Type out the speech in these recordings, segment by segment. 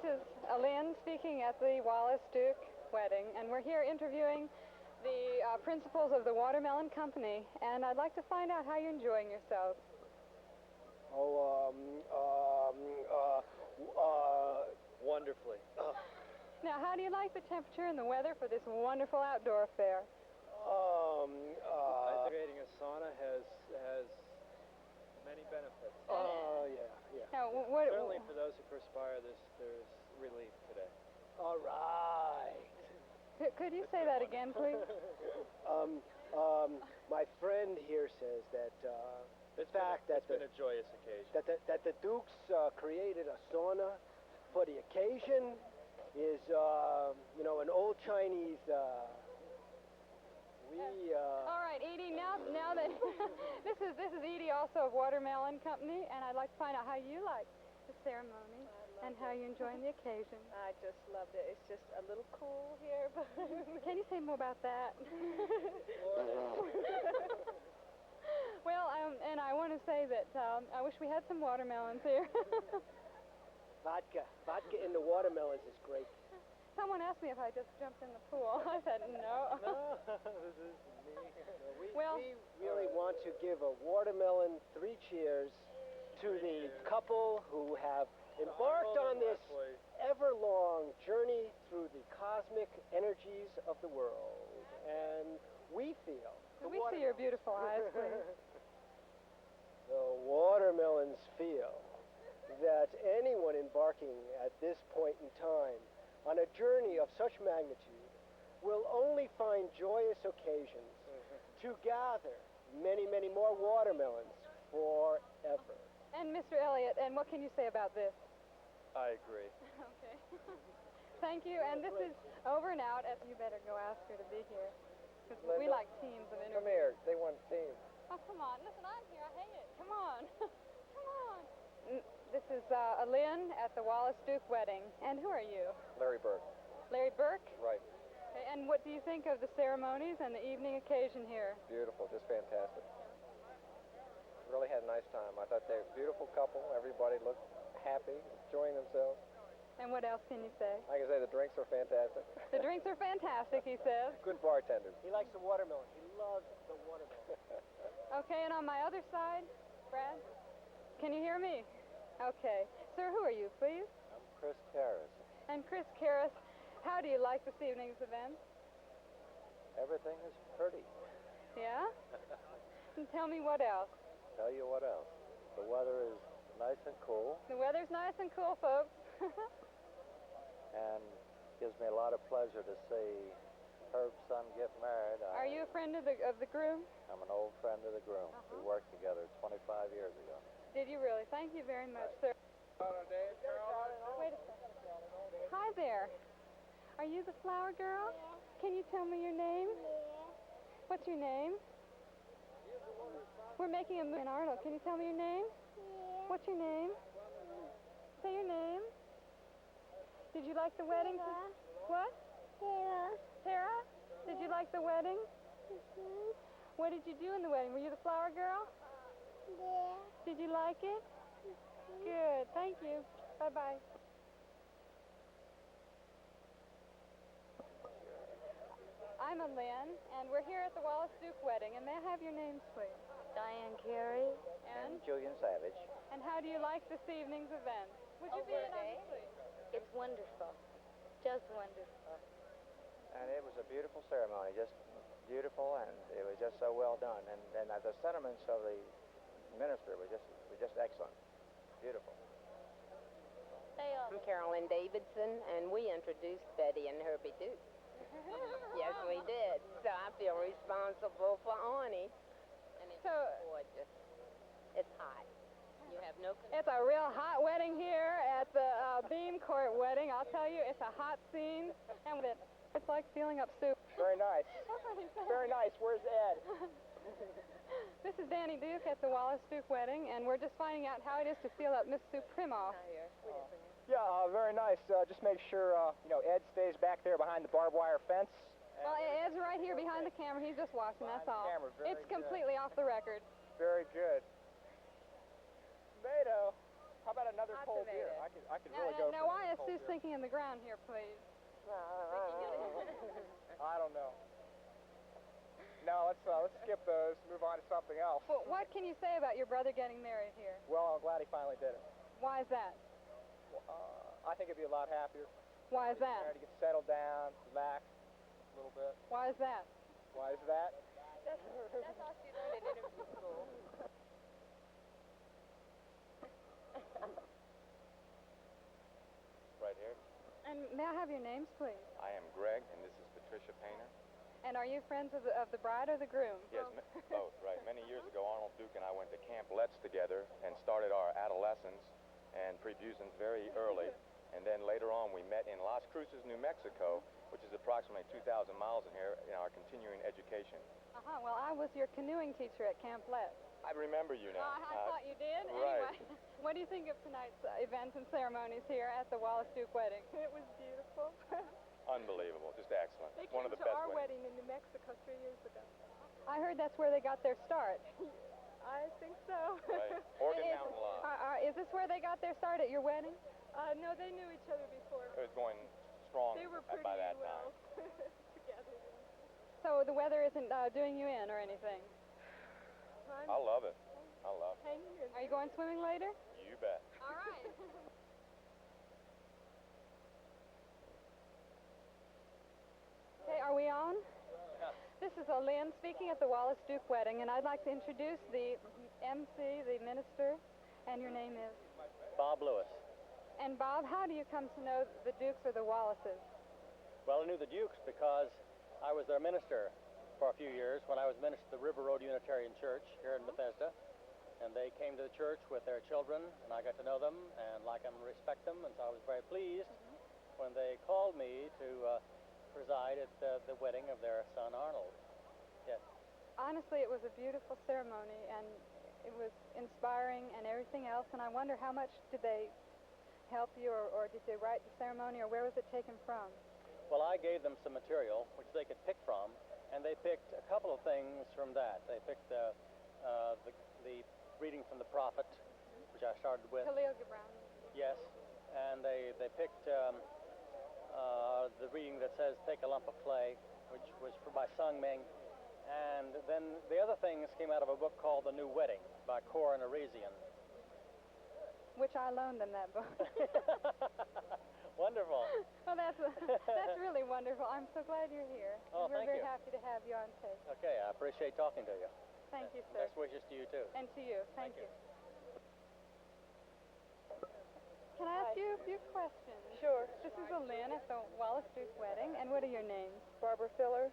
is Lynn speaking at the Wallace Duke wedding, and we're here interviewing the principals of the Watermelon Company, and I'd like to find out how you're enjoying yourselves. Wonderfully. Now, how do you like the temperature and the weather for this wonderful outdoor affair? Creating a sauna has many benefits. Yeah. Now, Certainly for those who perspire, there's relief today. All right. Could you say that again, please? My friend here says that It's been a joyous occasion. that the Dukes created a sauna for the occasion is an old Chinese. All right, Edie. Now that this is Edie, also of Watermelon Company, and I'd like to find out how you like the ceremony and how you're enjoying the occasion. I just loved it. It's just a little cool here, but Can you say more about that? Well, and I want to say that I wish we had some watermelons here. Vodka in the watermelons is great. Someone asked me if I just jumped in the pool. I said no. No, this is me. We really want to give a watermelon 3 cheers to the couple who have embarked on this ever-long journey through the cosmic energies of the world. And we feel... We see your beautiful eyes, please. The watermelons feel that anyone embarking at this point in time on a journey of such magnitude will only find joyous occasions to gather many, many more watermelons forever. And Mr. Elliott, and what can you say about this? I agree. Okay. Thank you, and this is over and out. You better go ask her to be here, because we like teams of interviews. Come here. They want teams. Oh, come on. Listen, I'm here. I hate it. Come on. Come on. This is Lynn at the Wallace Duke wedding. And who are you? Larry Burke. Larry Burke? Right. Okay, and what do you think of the ceremonies and the evening occasion here? Beautiful. Just fantastic. Really had a nice time. I thought they were a beautiful couple. Everybody looked happy, enjoying themselves. And what else can you say? I can say the drinks are fantastic. The drinks are fantastic, he says. Good bartenders. He likes the watermelon. He loves the watermelon. Okay, and on my other side, Brad, can you hear me? Okay. Sir, who are you, please? I'm Chris Karras. And Chris Karras, how do you like this evening's event? Everything is pretty. Yeah? And tell me what else. Tell you what else. The weather is nice and cool The weather's nice and cool, folks. and gives me a lot of pleasure to see Herb's son get married. Are you a friend of the groom? I'm an old friend of the groom. We worked together 25 years ago. Did you really? Thank you very much, sir. Wait a second. Hi there. Are you the flower girl? Yeah. Can you tell me your name? Yeah. What's your name? We're making a movie in Arnold. Can you tell me your name? Yeah. What's your name? Say your name. Did you like the wedding? Sarah. What? Yeah. Sarah? Did you like the wedding? What did you do in the wedding? Were you the flower girl? Yeah. Did you like it? Good. Thank you. Bye-bye. I'm a Lynn, and we're here at the Wallace Duke wedding. And may I have your names, please? Diane Carey. And Julian Savage. and how do you like this evening's event? Would you be in on Okay. it, please? It's wonderful. Just wonderful. And it was a beautiful ceremony, just beautiful, and it was just so well done. And the sentiments of the minister were just excellent. Beautiful. I'm Carolyn Davidson, and we introduced Betty and Herbie Duke. Yes, we did. So I feel responsible for Arnie. And it's gorgeous. It's hot. You have no... It's a real hot wedding here at the Beam Court wedding. I'll tell you, it's a hot scene, and it's like sealing up soup. Very nice. Very nice. Where's Ed? This is Danny Duke at the Wallace Duke wedding, and we're just finding out how it is to seal up Miss Sue Primoff. Yeah, very nice. Just make sure, Ed stays back there behind the barbed wire fence. Well, Ed's right here behind the camera. He's just watching, that's all. Camera, very It's completely off the record. Very good. Beto. How about another Hot cold beer? tomato. I could really go Now, for why is another cold Sue beer. sinking in the ground here, please? I don't know. No, let's skip those. Move on to something else. Well, what can you say about your brother getting married here? Well, I'm glad he finally did it. Why is that? I think he'd be a lot happier. Why is that? Married, he could settle down, relax a little bit. Why is that? Why is that? That's all she learned in interview school. Right here. And may I have your names, please? I am Greg, and this is Patricia Painter. And are you friends of the bride or the groom? Yes, both, right. Many years ago, Arnold Duke and I went to Camp Letts together and started our adolescence and prebusance very early. And then later on, we met in Las Cruces, New Mexico, which is approximately 2,000 miles in here, in our continuing education. Uh-huh. Well, I was your canoeing teacher at Camp Letts. I remember you now. I thought you did. Right. Anyway, what do you think of tonight's events and ceremonies here at the Wallace Duke wedding? It was beautiful. Unbelievable, just excellent. They It's one came of the to best our weddings. wedding in New Mexico 3 years ago. I heard that's where they got their start. I think so. Right. Organ Mountain Lodge. Is this where they got their start at your wedding? No, they knew each other before. It was going strong They were pretty by that well time. together. So the weather isn't doing you in or anything? I'm I love it. I love it. hanging in. Are you going swimming later? You bet. All right. Okay, are we on? This is Lynn speaking at the Wallace Duke wedding, and I'd like to introduce the MC, the minister, and your name is? Bob Lewis. And Bob, how do you come to know the Dukes or the Wallaces? Well, I knew the Dukes because I was their minister for a few years when I was minister at the River Road Unitarian Church here in Bethesda. And they came to the church with their children, and I got to know them and like them and respect them. And so I was very pleased when they called me to preside at the wedding of their son Arnold. Yes. Honestly, it was a beautiful ceremony, and it was inspiring and everything else. And I wonder how much did they help you, or did they write the ceremony, or where was it taken from? Well, I gave them some material which they could pick from, and they picked a couple of things from that. They picked the reading from the prophet, which I started with. Khalil Gibran. Yes, and they picked the reading that says "Take a lump of clay," which was by Sung Ming, and then the other things came out of a book called "The New Wedding" by Cora Naresian. Which I loaned them that book. Wonderful. Well, that's really wonderful. I'm so glad you're here. Oh, We're thank very you. happy to have you on tape. Okay, I appreciate talking to you. Thank you, sir. Best wishes to you too. And to you. Thank you. you. Can I ask you a few questions? Sure. This is Lynn at the Wallace Duke wedding. And what are your names? Barbara Filler,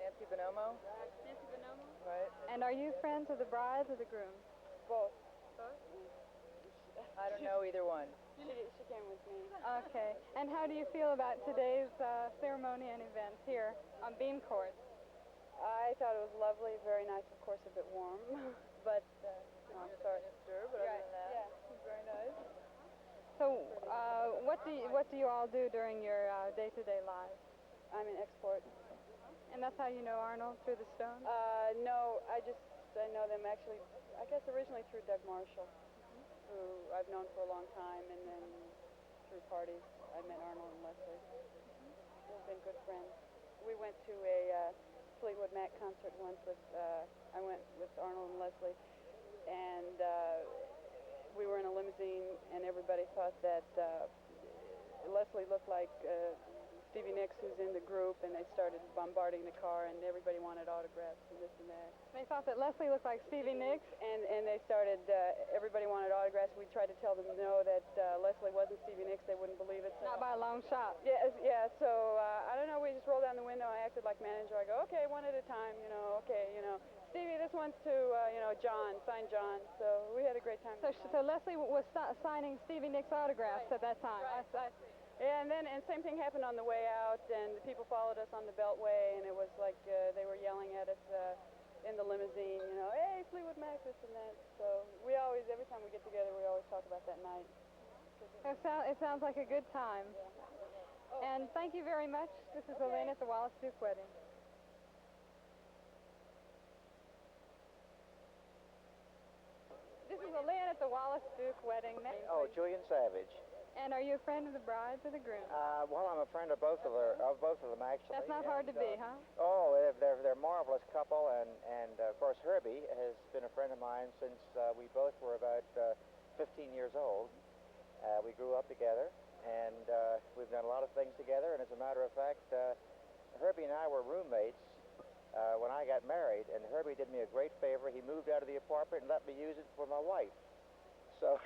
Nancy Bonomo. Nancy Bonomo. Right. And are you friends of the bride or the groom? Both. Both? I don't know either one. She came with me. Okay. And how do you feel about today's ceremony and events here on Beam Court? I thought it was lovely, very nice, of course, a bit warm, but I'm sorry. But other than that, Yeah. it was very nice. So, what do you all do during your day-to-day lives? I'm in export. And that's how you know Arnold, through the Stones? No, I know them actually, I guess originally through Doug Marshall, who I've known for a long time, and then through parties I met Arnold and Leslie. We've been good friends. We went to a Fleetwood Mac concert once I went with Arnold and Leslie, and we were in a limousine, and everybody thought that Leslie looked like Stevie Nicks, who's in the group, and they started bombarding the car, and everybody wanted autographs and this and that. They thought that Leslie looked like Stevie Nicks? And they started, everybody wanted autographs. We tried to tell them no, that Leslie wasn't Stevie Nicks. They wouldn't believe it. So. Not by a long shot. Yeah, so I don't know, we just rolled down the window. I acted like manager. I go, okay, one at a time, Stevie, this one's to, John, sign John. So we had a great time. So Leslie was signing Stevie Nicks autographs at that time. Right. I see. Yeah, and same thing happened on the way out, and the people followed us on the Beltway, and it was like they were yelling at us in the limousine, hey, Fleetwood Mac, this and that. So we always, every time we get together, we always talk about that night. It sounds like a good time. And thank you very much. This is Elaine at the Wallace Duke wedding. This is a Lynn at the Wallace Duke wedding. Oh, Julian Savage. And are you a friend of the brides or the groom? Well, I'm a friend of both of them actually. That's not hard to be, huh? Oh, they're a marvelous couple, and of course Herbie has been a friend of mine since we both were about 15 years old. We grew up together, and we've done a lot of things together. And as a matter of fact, Herbie and I were roommates when I got married, and Herbie did me a great favor. He moved out of the apartment and let me use it for my wife. So.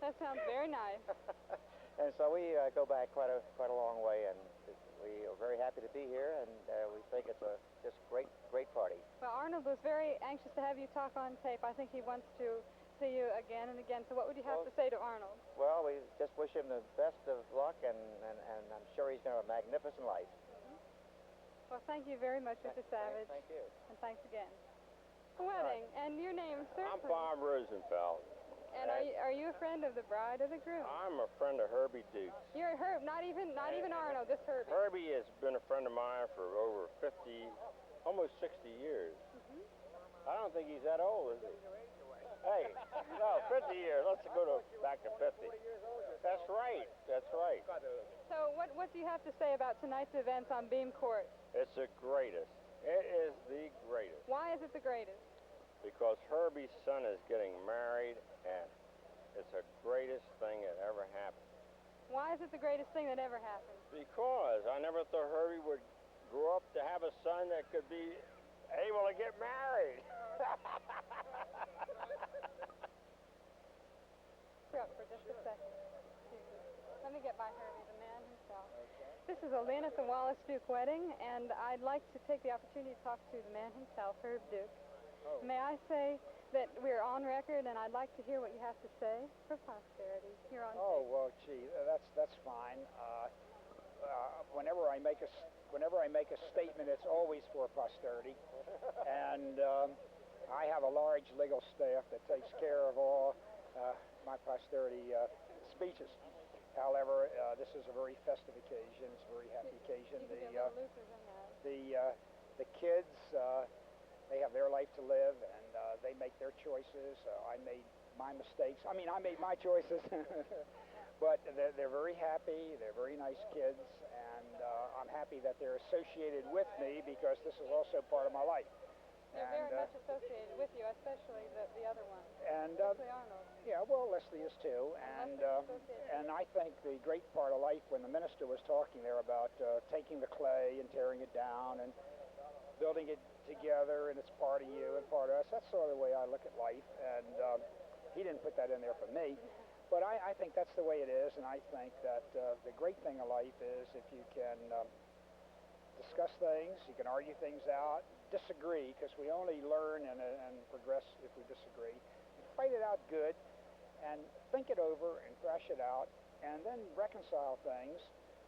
That sounds very nice. And so we go back quite a long way, and we are very happy to be here, and we think it's a just great party. Well, Arnold was very anxious to have you talk on tape. I think he wants to see you again and again. So what would you have to say to Arnold? Well, we just wish him the best of luck, and I'm sure he's going to have a magnificent life. Well, thank you very much, Mr. Savage. Thank you. And thanks again. Wedding, and your name, sir? I'm Bob Rosenfeld. And are you a friend of the bride or the groom? I'm a friend of Herbie Dukes. You're Herb, not even Arnold, just Herbie. Herbie has been a friend of mine for over 50, almost 60 years. I don't think he's that old, is he? Hey, no, 50 years. Let's go back to 50. That's right. That's right. So what do you have to say about tonight's events on Beam Court? It's the greatest. It is the greatest. Why is it the greatest? Because Herbie's son is getting married, and it's the greatest thing that ever happened. Why is it the greatest thing that ever happened? Because I never thought Herbie would grow up to have a son that could be able to get married. Up for just a second. Let me get by Herbie, the man himself. This is a Lynn at the Wallace Duke wedding, and I'd like to take the opportunity to talk to the man himself, Herb Duke. May I say that we're on record, and I'd like to hear what you have to say for posterity. You're on tape. Well, gee, that's fine. Whenever I make a statement, it's always for posterity, and I have a large legal staff that takes care of all my posterity speeches. However, this is a very festive occasion. It's a very happy occasion. You can be a little looser than that. The kids. They have their life to live, and they make their choices. I made my mistakes. I mean, I made my choices. But they're very happy. They're very nice kids, and I'm happy that they're associated with me because this is also part of my life. They're very much associated with you, especially the other one. And especially Arnold. Yeah, well, Leslie is too. And I think the great part of life, when the minister was talking there about taking the clay and tearing it down and building it together, and it's part of you and part of us. That's sort of the way I look at life, and he didn't put that in there for me, but I think that's the way it is, and I think that the great thing of life is if you can discuss things, you can argue things out, disagree, because we only learn and progress if we disagree, and fight it out good, and think it over and thrash it out, and then reconcile things.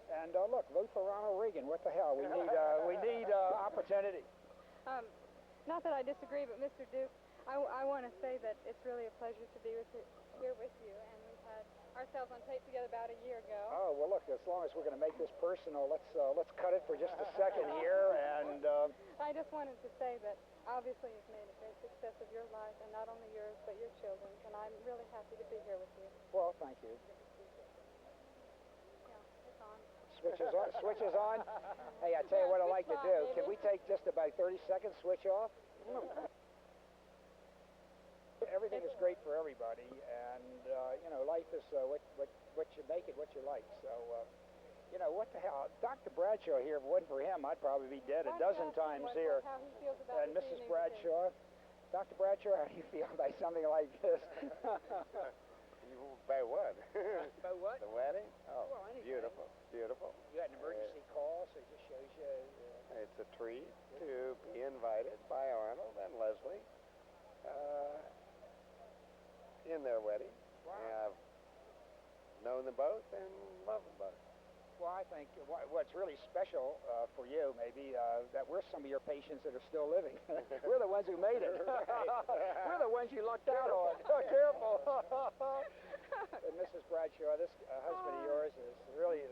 And look, vote for Ronald Reagan. What the hell? We need opportunity. Not that I disagree, but Mr. Duke, I want to say that it's really a pleasure to be here with you, and we've had ourselves on tape together about a year ago. Oh, well, look, as long as we're going to make this personal, let's cut it for just a second here, and... I just wanted to say that obviously you've made a great success of your life, and not only yours, but your children's, and I'm really happy to be here with you. Well, thank you. Yeah, it's on. Switches on. Hey, I tell you what I like to do. Can we take just about 30 seconds, switch off? Everything is great for everybody, and you know, life is what you make it, what you like. So, you know, what the hell? Dr. Bradshaw here, if it wasn't for him, I'd probably be dead a dozen times here. How he feels about and Mrs. Bradshaw, Dr. Bradshaw, how do you feel about something like this? By what? By what? The wedding? Oh, well, beautiful, beautiful. You had an emergency call, so it just shows you... It's a treat to be invited by Arnold and Leslie in their wedding. Wow. I've known them both and love them both. Well, I think what's really special for you, maybe, that we're some of your patients that are still living. We're the ones who made it. We're the ones you lucked out on. Careful. And Mrs. Bradshaw, this husband of yours is really